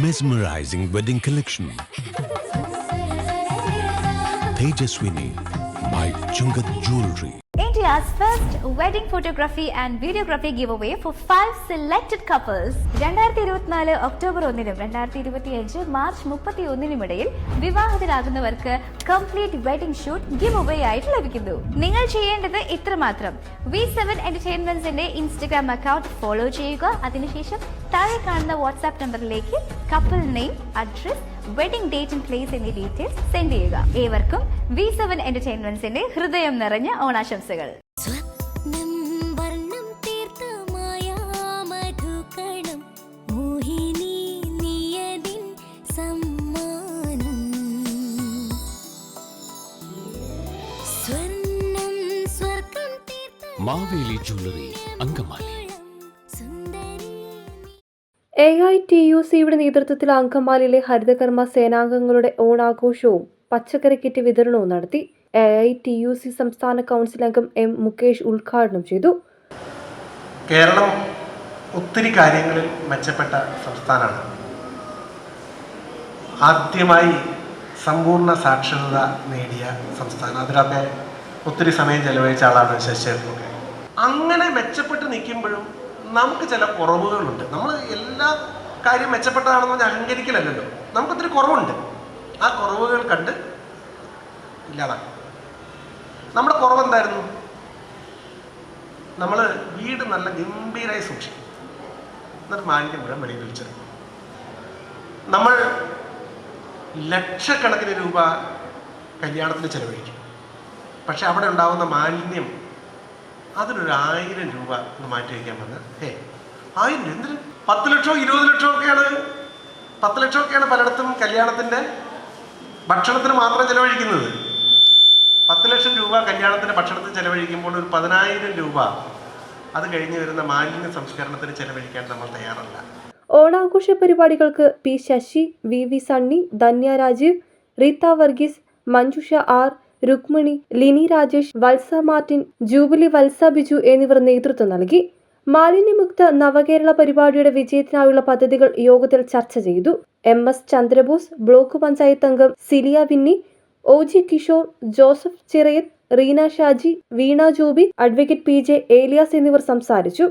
mesmerizing wedding collection. Tejaswini by Chungat Jewelry. India's first wedding photography and videography giveaway for 5 selected couples. 2024 October 1-നും 2025 March 31-നും ഇടയിൽ വിവാഹിതരാകുന്നവർക്ക് complete wedding shoot give away ആയിട്ട് ലഭിക്കുന്നു. നിങ്ങൾ ചെയ്യേണ്ടത് ഇത്രമാത്രം: V7 Entertainmentsന്റെ ഇൻസ്റ്റഗ്രാം അക്കൗണ്ട് ഫോളോ ചെയ്യുക. അതിനുശേഷം താഴെ കാണുന്ന വാട്സ്ആപ്പ് നമ്പറിലേക്ക് couple name, address, wedding date and place എന്നീ ഡീറ്റെയിൽസ് സെൻഡ് ചെയ്യുക. ഏവർക്കും V7 Entertainmentsന്റെ ഹൃദയം നിറഞ്ഞ ഓണാശംസകൾ. മാവേലി ജ്വല്ലറി, അങ്കമാലി. AITUCയുടെ നേതൃത്വത്തിൽ അങ്കമാലിയിലെ ഹരിതകർമ്മ സേനാംഗങ്ങളുടെ ഓണാഘോഷവും പച്ചക്കറി കിറ്റ് വിതരണവും നടത്തി. AITUC സംസ്ഥാന കൗൺസിൽ അംഗം M. മുകേഷ് ഉദ്ഘാടനം ചെയ്തു. കേരളം ഒത്തിരി കാര്യങ്ങളിൽ മെച്ചപ്പെട്ട സംസ്ഥാനമാണ്. ആദ്യമായി സമ്പൂർണ്ണ സാക്ഷരത നേടിയ സംസ്ഥാനം. അതിലൊക്കെ ഒത്തിരി സമയം ചെലവഴിച്ച ആളാണ് ശശികേരളൊക്കെ. അങ്ങനെ മെച്ചപ്പെട്ട് നിൽക്കുമ്പോഴും നമുക്ക് ചില കുറവുകളുണ്ട്. നമ്മൾ എല്ലാ കാര്യം മെച്ചപ്പെട്ടതാണെന്ന് പറഞ്ഞാൽ അഹങ്കരിക്കലല്ലോ, നമുക്കൊത്തിരി കുറവുണ്ട്. ആ കുറവുകൾ കണ്ട് ഇല്ലാതാക്കും. നമ്മുടെ കുറവെന്തായിരുന്നു? നമ്മൾ വീട് നല്ല ഗംഭീരമായി സൂക്ഷിക്കും, എന്നിട്ട് മാലിന്യം മുഴുവൻ വെളിയിൽ വിളിച്ചെടുക്കും. നമ്മൾ ലക്ഷക്കണക്കിന് രൂപ കല്യാണത്തിന് ചെലവഴിക്കും, പക്ഷെ അവിടെ ഉണ്ടാകുന്ന മാലിന്യം അതിനൊരു 1000 രൂപ ഒന്ന് മാറ്റി വയ്ക്കാൻ പറഞ്ഞാൽ 1000 എന്തിന്? 10 ലക്ഷമോ 20 ലക്ഷമോ ഒക്കെയാണ്. 10 ലക്ഷമൊക്കെയാണ് പലയിടത്തും കല്യാണത്തിൻ്റെ ഭക്ഷണത്തിന് മാത്രം ചെലവഴിക്കുന്നത്. 10 ലക്ഷം രൂപ കല്യാണത്തിൻ്റെ ഭക്ഷണത്തിന് ചെലവഴിക്കുമ്പോൾ ഒരു 10,000 രൂപ അത് കഴിഞ്ഞ് വരുന്ന മാലിന്യ സംസ്കരണത്തിന് ചെലവഴിക്കാൻ നമ്മൾ തയ്യാറല്ല. ഓണാഘോഷ പരിപാടികൾക്ക് P. Sasi, VV Sunny, Dhanya Rajeev, Reetha Varghese, Manjusha R, Rukmini, Lini Rajesh, Valsa Martin, Jubilee Valsa Biju എന്നിവർ നേതൃത്വം നൽകി. മാലിന്യമുക്ത നവകേരള പരിപാടിയുടെ വിജയത്തിനായുള്ള പദ്ധതികൾ യോഗത്തിൽ ചർച്ച ചെയ്തു. MS ചന്ദ്രബോസ്, ബ്ലോക്ക് പഞ്ചായത്ത് അംഗം Celia Winnie, OG Kishore, Joseph Chirayath, Reena Shaji, Veena Joby, advocate PJ Elias എന്നിവർ സംസാരിച്ചു.